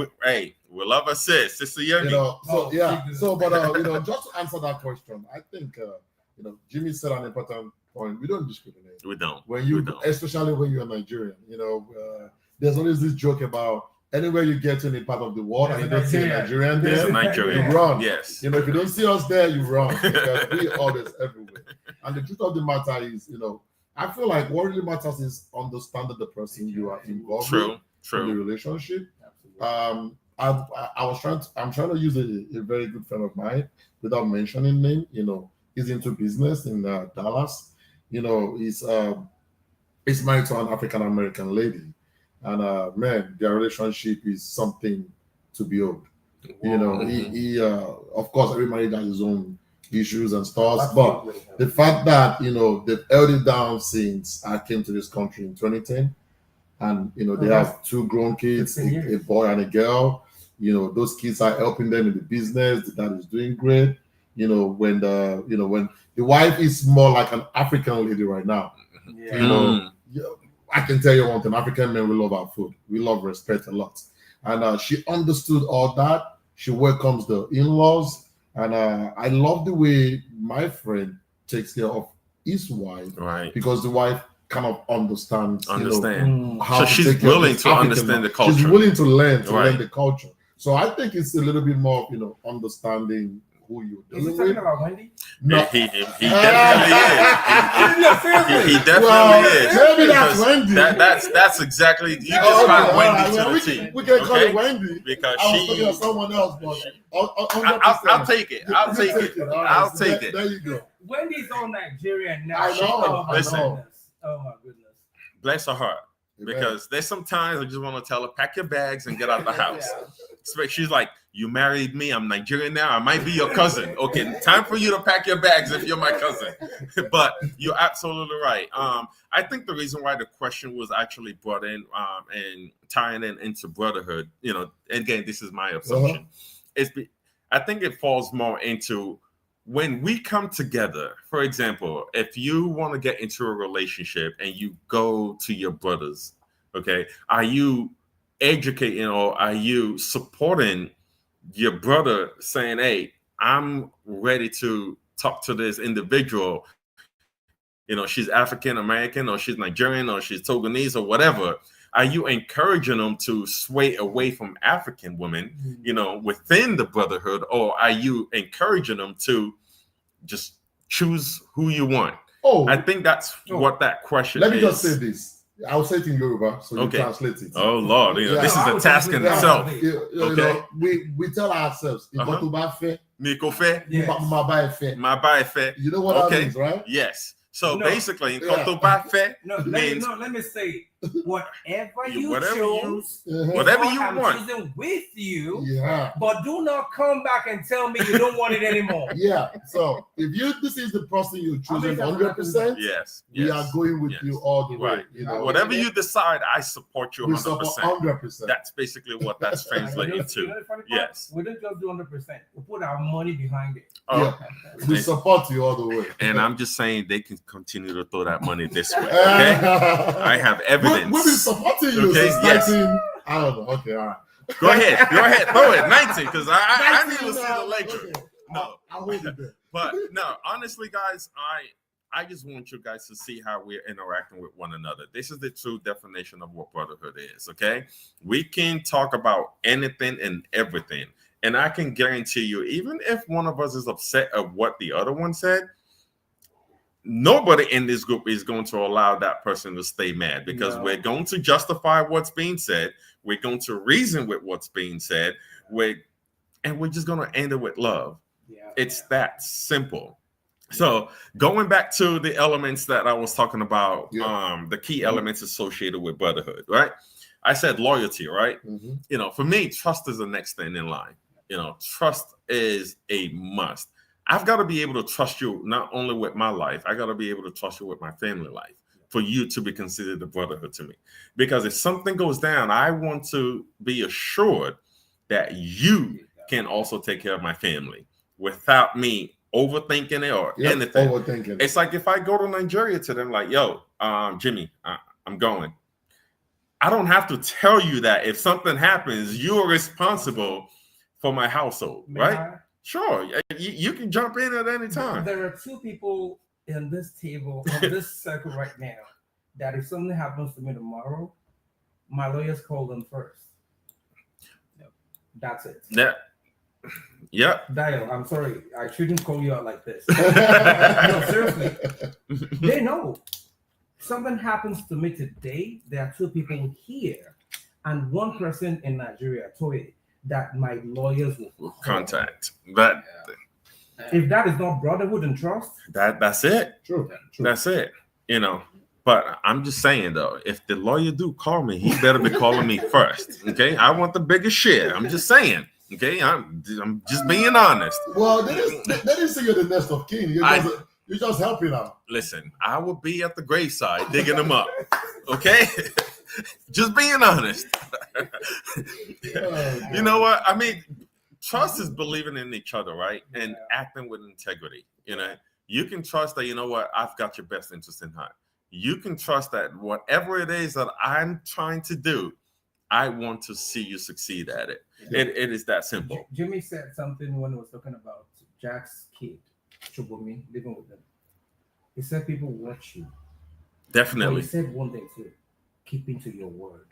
we love our Sister Yogi. But just to answer that question, I think Jimmy said an important point. We don't discriminate. We don't. Especially when you're Nigerian. There's always this joke about anywhere you get to any part of the world and you don't see a Nigerian there, Nigerian. you run. Yes. If you don't see us there, you run, because we always everywhere. And the truth of the matter is, I feel like what really matters is understanding the person you are involved with in the relationship. I'm trying to use a very good friend of mine without mentioning name. He's into business in Dallas. He's married to an African American lady, and man, their relationship is something to behold. He of course, every marriage has his own issues and stuff, but the fact that they've held it down since I came to this country in 2010, and they have 2 grown kids, a boy and a girl. Those kids are helping them in the business. The dad is doing great. when the wife is more like an African lady right now. Yeah. I can tell you one thing: African men, we love our food, we love respect a lot, and she understood all that. She welcomes the in-laws, and I love the way my friend takes care of his wife, Right. because the wife kind of understands, how So to she's take care of willing this to African understand man. the culture. She's willing to learn Right. the culture. So I think it's a little bit more, understanding who you're Is he dealing talking with. about Wendy? No, He definitely is. No, seriously. He definitely Well, is. maybe that's Because Wendy. that's exactly, you just Oh, found okay, Wendy all right. to Well, the T. we can call okay? it Wendy. Because I was thinking of someone else, but 100%. I'll take it. I'll take it. All right. I'll take it. There you go. Wendy's all Nigerian now. I know, Oh my Listen. goodness. Oh my goodness. Bless her heart. Because there's some times I just want to tell her, pack your bags and get out of the house. Yeah. She's like, you married me. I'm Nigerian now. I might be your cousin. Okay, time for you to pack your bags if you're my cousin. But you're absolutely right. I think the reason why the question was actually brought in and tying into brotherhood, again, this is my assumption, I think it falls more into when we come together. For example, if you want to get into a relationship and you go to your brothers, okay, are you educating or are you supporting your brother saying, hey, I'm ready to talk to this individual, she's African American or she's Nigerian or she's Togolese or whatever. Are you encouraging them to sway away from African women, within the brotherhood, or are you encouraging them to just choose who you want? I think that's what that question is. Let me just say this. I'll say it in Yoruba, so you translate it. Oh Lord, this is a task in itself. Okay. We tell ourselves, Mi ko fe, you know my fe. what that means, right? Yes. So No. basically, kotoba fe means let me say, whatever you whatever choose, whatever you I'm want. choosing with you, Yeah. but do not come back and tell me you don't want it anymore. Yeah. So if this is the person you're choosing 100%, Yes. we are going with you all the way. Right. Whatever you decide, I support you 100%. We support 100%. That's basically what that's translating to. Yes. We don't just do 100%. We put our money behind it. Yeah. We support you all the way. And I'm just saying they can continue to throw that money this way. Okay. I have evidence. We've been supporting you since 19. I don't know. Okay, all right. Go ahead. Throw it. 19, because I need to see the lecture. Okay. No. I'll hold it there. But no, honestly, guys, I just want you guys to see how we're interacting with one another. This is the true definition of what brotherhood is, okay? We can talk about anything and everything. And I can guarantee you, even if one of us is upset at what the other one said, nobody in this group is going to allow that person to stay mad, because we're going to justify what's being said. We're going to reason with what's being said. And we're just going to end it with love. It's that simple. So going back to the elements that I was talking about, the key elements associated with brotherhood, right? I said loyalty, right? For me, trust is the next thing in line. Trust is a must. I've got to be able to trust you not only with my life, I got to be able to trust you with my family life for you to be considered a brotherhood to me. Because if something goes down, I want to be assured that you can also take care of my family without me overthinking it or anything. Overthinking. It's like if I go to Nigeria to them, like, yo, Jimmy, I'm going. I don't have to tell you that if something happens, you're responsible for my household, right? Sure, you can jump in at any time. There are two people in this table, on this circle right now, that if something happens to me tomorrow, my lawyers call them first. That's it. Yep. Dial, I'm sorry. I shouldn't call you out like this. No, seriously. They know. Something happens to me today, there are two people here and one person in Nigeria, Toye, that my lawyers will contact. But if that is not brotherhood and trust, that's it. True. That's it. But I'm just saying though, if the lawyer do call me, he better be calling me first. Okay, I want the biggest share. I'm just saying. Okay, I'm just being honest. Well, they didn't say you're the next of kin. You're just helping out. Listen, I will be at the graveside digging them up. Okay. Just being honest. You know what? I mean, trust is believing in each other, right? And Yeah. acting with integrity. You know, you can trust that, you know what, I've got your best interest in heart. You can trust that whatever it is that I'm trying to do, I want to see you succeed at it. Yeah. It is that simple. Jimmy said something when he was talking about Jack's kid, Chubumi, living with them. He said people watch you. But Definitely. he said one thing too: keeping to your word.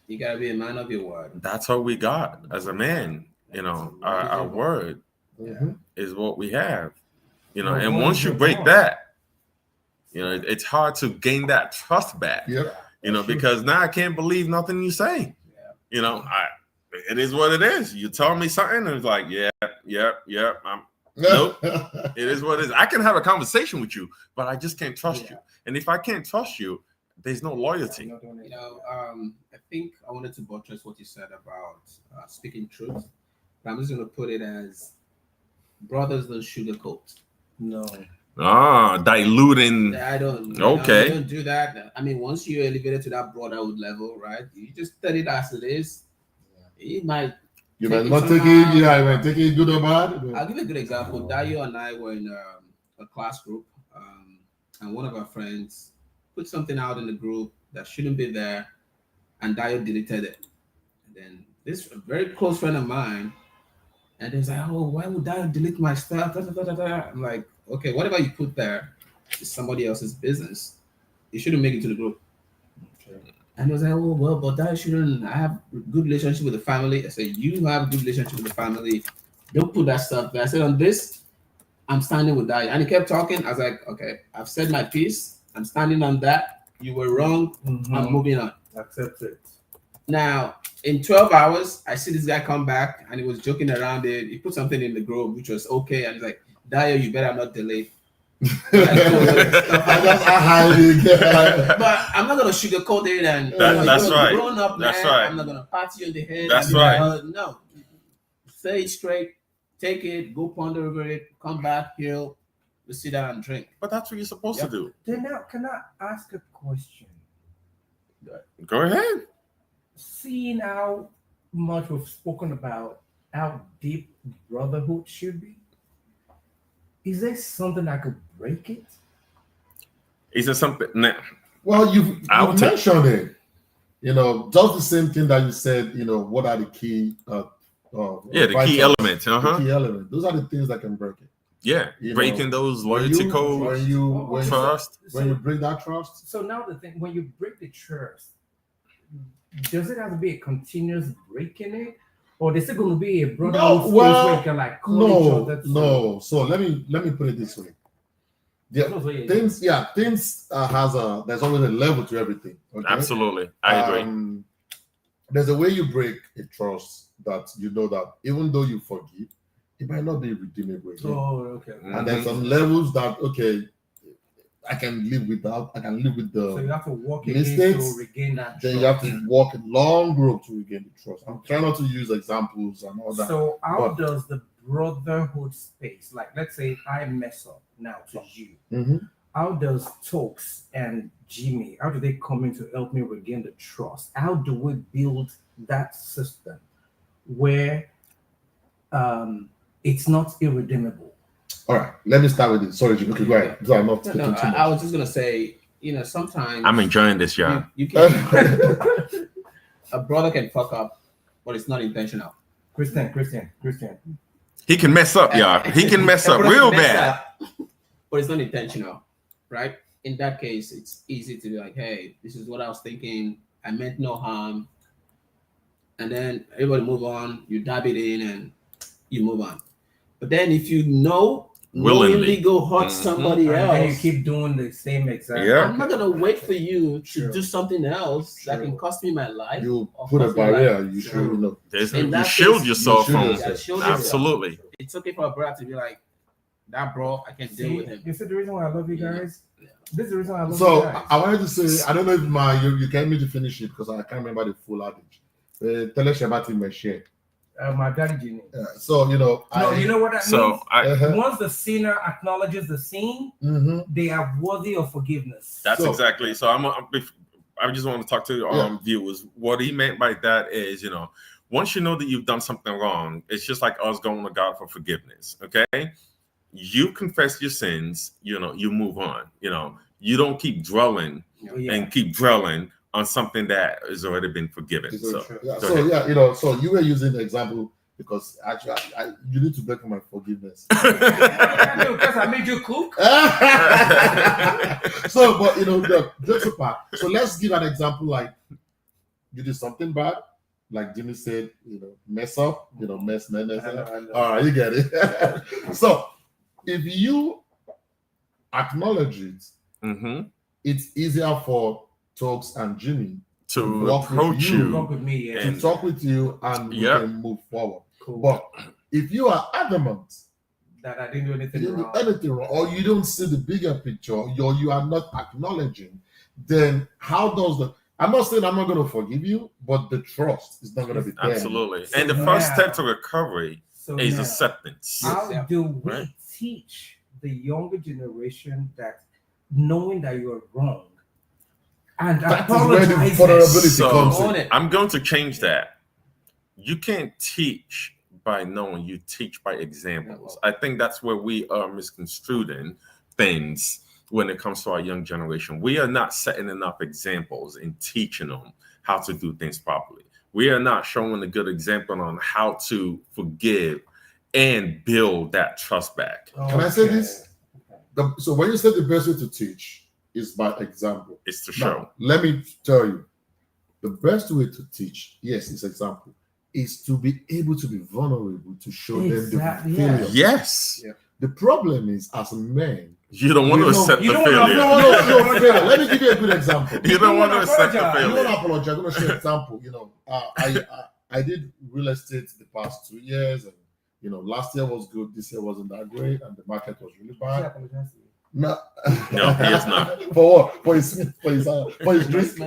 You gotta be a man of your word. That's what we got as a man. You know, our word Mhm. is what we have. You know, Well, and one once is you your break bond. that, you know, it's hard to gain that trust back. Yep. You know, because now I can't believe nothing you say. Yeah. You know, it is what it is. You tell me something, and it's like, yeah. Nope. It is what it is. I can have a conversation with you, but I just can't trust you. And if I can't trust you, there's no loyalty. You know, I think I wanted to buttress what you said about speaking truth. But I'm just gonna put it as brothers don't sugarcoat. No. Diluting. I don't. Okay. You don't do that. I mean, once you elevate it to that brotherhood level, right? You just tell it as it is. It might. You Take might it not take somehow. it. Yeah, you might take it good or bad. I'll give you a good example. Dayo and I were in a class group, and one of our friends put something out in the group that shouldn't be there, and Dayo deleted it. And then this very close friend of mine, and he's like, "Oh, why would Dayo delete my stuff?" Da, da, da, da, da. I'm like, "Okay, whatever you put there is somebody else's business. You shouldn't make it to the group." And he was like, "Oh, well, but Dayo shouldn't. I have a good relationship with the family." I said, "You have a good relationship with the family. Don't put that stuff there." I said, "On this, I'm standing with Dayo." And he kept talking. I was like, "Okay, I've said my piece. I'm standing on that. You were wrong. I'm moving on." Accept it. Now, in 12 hours, I see this guy come back and he was joking around it. He put something in the group, which was okay. And he's like, "Dayo, you better not delete." But I'm not gonna sugarcoat it and That's you're right. grown up, man. That's right. I'm not gonna pat you on the head. That's and be like, right. no, say it straight. Take it. Go ponder over it. Come back here. We'll sit down and drink. But that's what you're supposed to do. Then now, can I ask a question? Go ahead. Seeing how much we've spoken about how deep brotherhood should be, is there something that could break it? Is there something? Nah. Well, you've I'll take- mentioned it. You know, just the same thing that you said. You know, what are the key? The key vitals, elements. The key elements. Those are the things that can break it. Yeah, You breaking know, those loyalty codes, when trust. you break that trust. So now the thing, when you break the trust, does it have to be a continuous breaking it, or is it going to be a brotherhood space where you can like call each other? No. So let me put it this way. Things has there's always a level to everything. Okay? Absolutely, I agree. There's a way you break a trust that you know that even though you forgive, it might not be redeemable again. Oh, okay. And there's some levels that I can live without. I can live with So you the have to walk mistakes. again to regain that. then you trust. have to walk a long road to regain the trust. I'm trying not to use examples and all that. So how But- does the brotherhood space, like let's say I mess up now to you, Mhm. how does Tokes and Jimmy, how do they come in to help me regain the trust? How do we build that system where it's not irredeemable? All right, let me start with it. Sorry, Jimmy. Okay, go ahead. So I'm not speaking too much. I was just gonna say, sometimes I'm enjoying this, y'all. you can a brother can fuck up, but it's not intentional. Christian. He can mess up, y'all. He can mess up real bad. But it's not intentional, right? In that case, it's easy to be like, "Hey, this is what I was thinking. I meant no harm," and then everybody move on. You dab it in and you move on. But then if you knowingly go hurt somebody And else, then you keep doing the same exact. Yeah. I'm not gonna wait for you to True. do something else that True. can cost me my life. You or put a cost me my barrier. life. You should, You that shield case, yourself you from. shield Yeah, shield yourself. Absolutely. It's okay for a brother to be like, "That bro, I can deal with him." You see the reason why I love you guys? Yeah. This is the reason why I love So you guys. I wanted to say, I don't know if you can me to finish it because I can't remember the full adage. Tell us about my share. My daddy Jimmy. So You know what that So means? Uh-huh. Once the sinner acknowledges the sin, they are worthy of forgiveness. that's So- exactly. So I just want to talk to viewers. What he meant by that is, once you know that you've done something wrong, it's just like us going to God for forgiveness. Okay, you confess your sins. You know, you move on. You know, you don't keep dwelling and keep dwelling on something that has already been forgiven. So you were using the example because actually you need to beg for my forgiveness. Because I made you cook. So, but the jokes apart. So let's give an example. Like you did something bad, like Jimmy said, mess up, mess. All right, you get it. So if you acknowledge it, it's easier for Tokes and Jimmy to approach you, talk with me, to talk with you, and we can move forward. Cool. But if you are adamant that I didn't do anything wrong, or you don't see the bigger picture, or you are not acknowledging, then how does I'm not saying I'm not going to forgive you, but the trust is not going to be there. Absolutely. And the first step to recovery is acceptance. How do we teach the younger generation that knowing that you're wrong and that is where the vulnerability comes in? I'm going to change that. You can't teach by knowing, you teach by examples. I think that's where we are misconstruing things when it comes to our young generation. We are not setting enough examples and teaching them how to do things properly. We are not showing a good example on how to forgive and build that trust back. Can I say this? So when you say the best way to teach is by example. It's to show. Let me tell you, the best way to teach, yes, is example, is to be able to be vulnerable, to show them the failure. Yes. Yeah. The problem is, as men, you don't want to accept the failure. No. Let me give you a good example. You don't want to accept the failure. You don't apologize. I'm going to share an example. I did real estate the past 2 years, and last year was good. This year wasn't that great, and the market was really bad. No, he is not. For what? For his risk.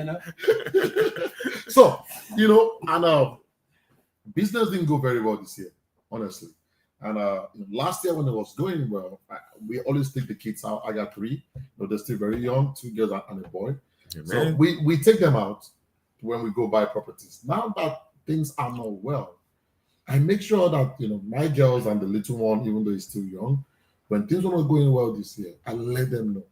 So and business didn't go very well this year, honestly. And last year when it was going well, we always take the kids out. I got 3. They're still very young, 2 girls and a boy. So we take them out when we go buy properties. Now that things are not well, I make sure that my girls and the little one, even though he's still young, when things are not going well this year, I let them know.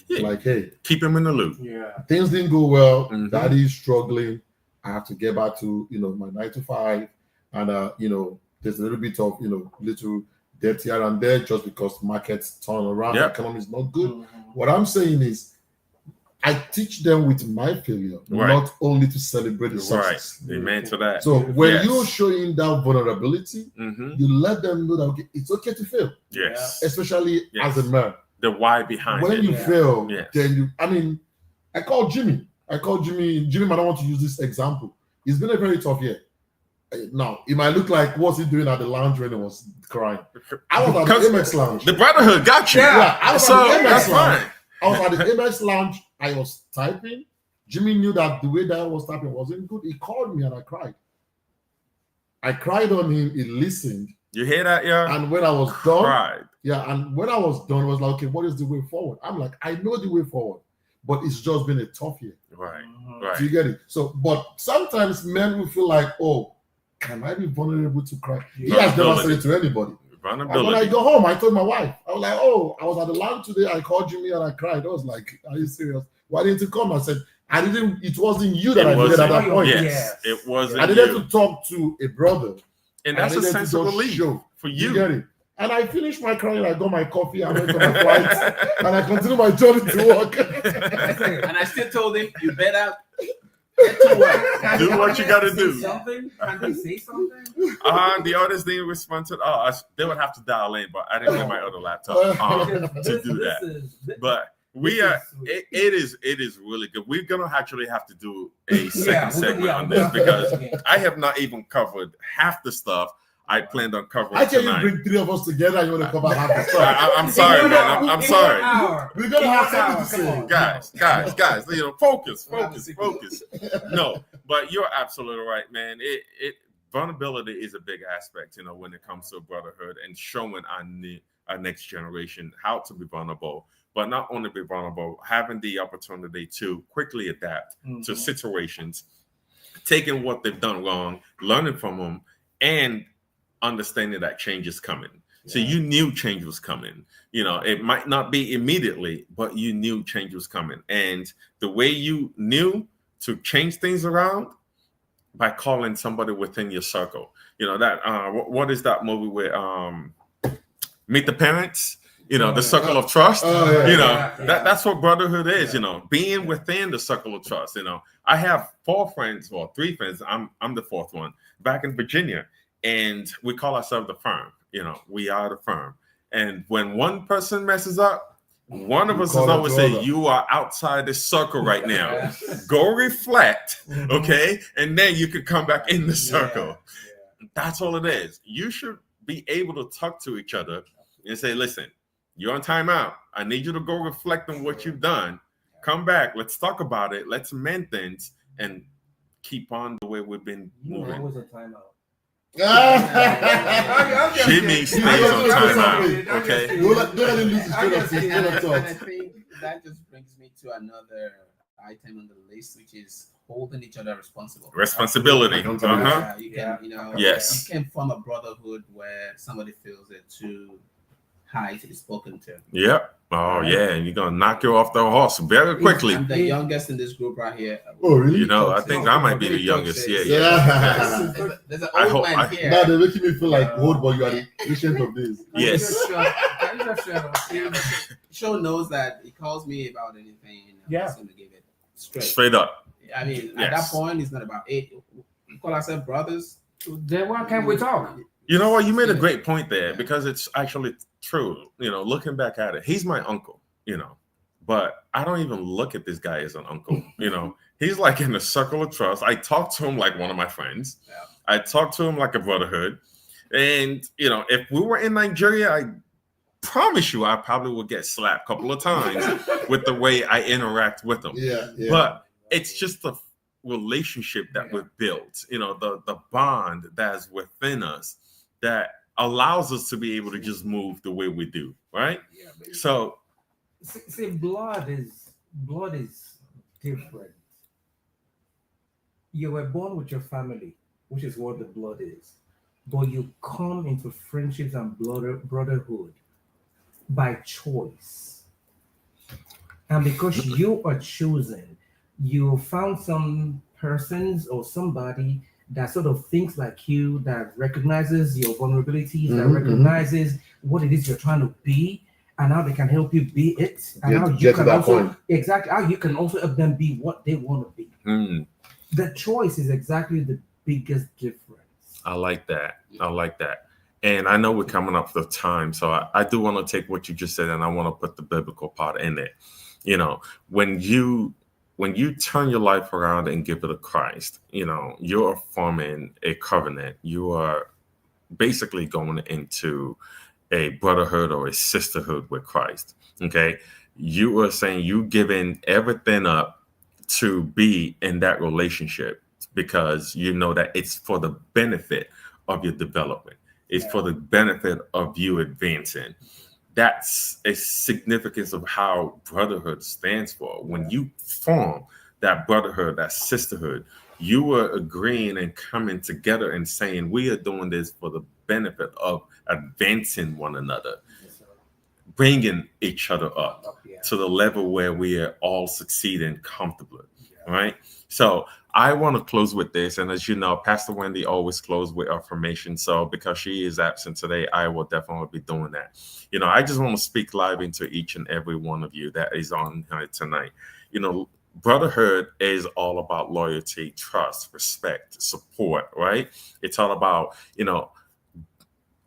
Yeah. Like, hey, keep him in the loop. Yeah, things didn't go well. Daddy's struggling. I have to get back to my 9 to 5, and there's a little bit of little debt here and there just because markets turn around. The economy is not good. What I'm saying is, I teach them with my failure, not only to celebrate the success. Amen to that. So when you're showing that vulnerability, you let them know that it's okay to fail. Yes. Especially as a man. The why behind it. When you fail, then I call Jimmy. Jimmy might not want to use this example. It's been a very tough year. Now, it might look like what's he doing at the lounge when he was crying. I was at the Amex lounge. The Brotherhood got you. Yeah, I was at the Amex lounge. Fine. I was at the Amex lounge. I was typing. Jimmy knew that the way that I was typing wasn't good. He called me and I cried. I cried on him. He listened. You hear that, yeah? And when I was done, and when I was done, it was like, okay, what is the way forward? I'm like, I know the way forward, but it's just been a tough year. Right. Do you get it? So, but sometimes men will feel like, oh, can I be vulnerable to cry? He has never said it to anybody. And when I go home, I told my wife, I was like, oh, I was at the lounge today. I called Jimmy and I cried. I was like, are you serious? Why didn't you come? I said, it wasn't you that I needed at that point. Yes, it wasn't. I needed to talk to a brother. And that's a sense of relief for you. Get it? And I finished my crying. I got my coffee. I went to my flight. And I continued my journey to work. And I still told him, you better get to work. Do what you got to do. Something? Can they say something? The others didn't respond to they would have to dial in, but I didn't have my other laptop to do that. But it is really good. We're gonna actually have to do a second segment on this because I have not even covered half the stuff I planned on covering. I can tonight. You bring 3 of us together and you want to cover half the stuff. I'm sorry, man. I'm sorry. We're gonna have something to say. Guys. Focus. No, but you're absolutely right, man. Vulnerability is a big aspect, when it comes to brotherhood and showing our next generation how to be vulnerable. But not only be vulnerable, having the opportunity to quickly adapt to situations taking what they've done wrong, learning from them, and understanding that change is coming. So you knew change was coming. It might not be immediately, but you knew change was coming. And the way you knew to change things around, by calling somebody within your circle. What is that movie with Meet the Parents? The circle of trust. That's what brotherhood is. Being within the circle of trust. I have 4 friends, or 3 friends. I'm the 4th one back in Virginia, and we call ourselves the firm. We are the firm. And when one person messes up, one of us is always say, "You are outside this circle right now. Go reflect, okay, and then you can come back in the circle." That's all it is. You should be able to talk to each other and say, "Listen, you're on timeout. I need you to go reflect on what you've done. Come back. Let's talk about it. Let's mend things and keep on the way we've been moving." Always a timeout. Jimmy stays on timeout. Okay. And I think that just brings me to another item on the list, which is holding each other responsible. Responsibility. You can, Yes. you can form a brotherhood where somebody feels they're too high to be spoken to. Yep. Oh yeah, and you're gonna knock you off the horse very quickly. I'm the youngest in this group right here. Oh, really? I think I might be the youngest. Yeah. There's an old man here. Now they're making me feel like old, but you are the patient of this. Yes. Show knows that he calls me about anything. I'm just gonna give it Straight up. I mean, at that point, it's not about it. We call ourselves brothers. Then why can't we talk? You know what? You made a great point there, because it's actually true. Looking back at it, he's my uncle, but I don't even look at this guy as an uncle. He's like in a circle of trust. I talk to him like one of my friends. Yeah. I talk to him like a brotherhood. And, if we were in Nigeria, I promise you, I probably would get slapped a couple of times with the way I interact with him. Yeah. But it's just the relationship that we've built, the bond that's within us that allows us to be able to just move the way we do, right? Yeah, So see, blood is different. You were born with your family, which is what the blood is, but you come into friendships and brotherhood by choice, and because you are chosen, you found some persons or somebody that sort of thinks like you, that recognizes your vulnerabilities, that recognizes what it is you're trying to be, and how they can help you be it, and how you can also how you can also help them be what they want to be. The choice is exactly the biggest difference. I like that. And I know we're coming up for time, so I do want to take what you just said and I want to put the biblical part in it. When you turn your life around and give it to Christ, you're forming a covenant. You are basically going into a brotherhood or a sisterhood with Christ. Okay. You are saying you giving everything up to be in that relationship because you know that it's for the benefit of your development. It's for the benefit of you advancing. That's a significance of how brotherhood stands for. When you form that brotherhood, that sisterhood, you are agreeing and coming together and saying, we are doing this for the benefit of advancing one another, bringing each other up to the level where we are all succeeding comfortably, right? So I want to close with this. And as you know, Pastor Wendy always closes with affirmation. So because she is absent today, I will definitely be doing that. I just want to speak live into each and every one of you that is on tonight. Brotherhood is all about loyalty, trust, respect, support, right? It's all about,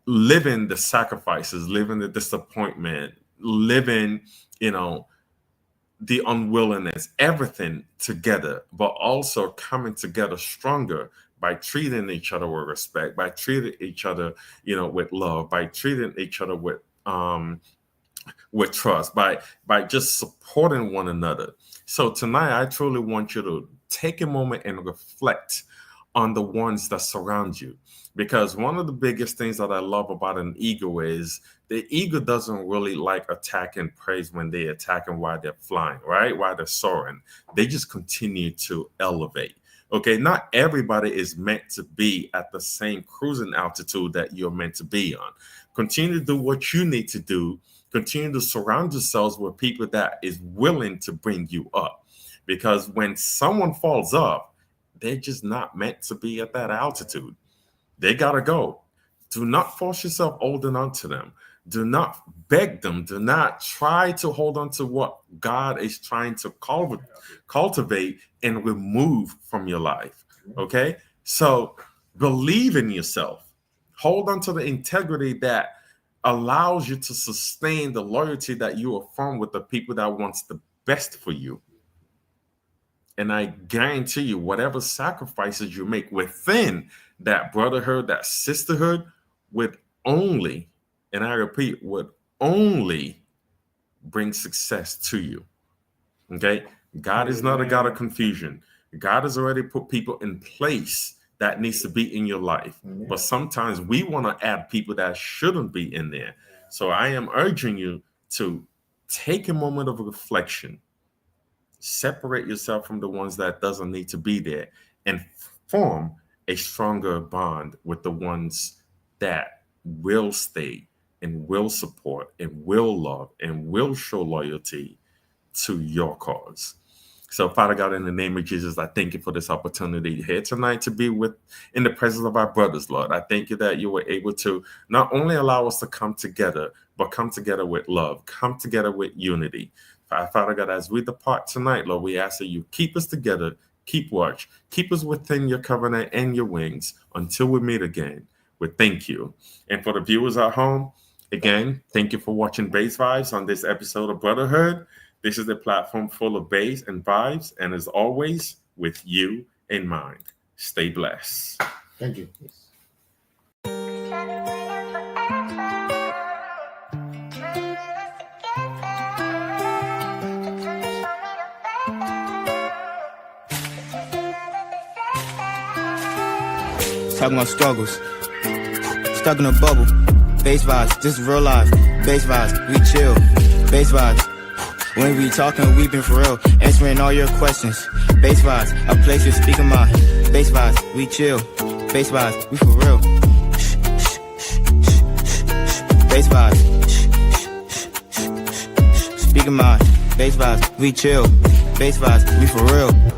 living the sacrifices, living the disappointment, living, the unwillingness, everything together, but also coming together stronger by treating each other with respect, by treating each other, with love, by treating each other with trust, by just supporting one another. So tonight, I truly want you to take a moment and reflect on the ones that surround you. Because one of the biggest things that I love about an ego is the ego doesn't really like attacking praise when they're attacking while they're flying, right? While they're soaring. They just continue to elevate. Okay, not everybody is meant to be at the same cruising altitude that you're meant to be on. Continue to do what you need to do. Continue to surround yourselves with people that is willing to bring you up. Because when someone falls off, they're just not meant to be at that altitude. They gotta go. Do not force yourself holding on to them. Do not beg them. Do not try to hold on to what God is trying to cultivate and remove from your life. Okay? So believe in yourself. Hold on to the integrity that allows you to sustain the loyalty that you affirm with the people that wants the best for you. And I guarantee you, whatever sacrifices you make within that brotherhood, that sisterhood, would only, and I repeat, would only bring success to you. Okay? God is not a God of confusion. God has already put people in place that needs to be in your life. But sometimes we want to add people that shouldn't be in there. So I am urging you to take a moment of reflection, separate yourself from the ones that doesn't need to be there, and form a stronger bond with the ones that will stay and will support and will love and will show loyalty to your cause. So, Father God, in the name of Jesus, I thank you for this opportunity here tonight to be in the presence of our brothers, Lord. I thank you that you were able to not only allow us to come together, but come together with love, come together with unity. Father God, as we depart tonight, Lord, we ask that you keep us together, keep watch, keep us within your covenant and your wings until we meet again. We thank you. And for the viewers at home, again, thank you for watching BaseVybez on this episode of Brotherhood. This is the platform full of bass and vibes, and as always, with you in mind. Stay blessed. Thank you. Talking about struggles. Stuck in a bubble. BaseVybez, this is real life. BaseVybez, we chill. BaseVybez. When we talking, we been for real, answering all your questions. BaseVybez, a place to speak of mind. BaseVybez, we chill. BaseVybez, we for real. BaseVybez, speak of mind. BaseVybez, we chill. BaseVybez, we for real.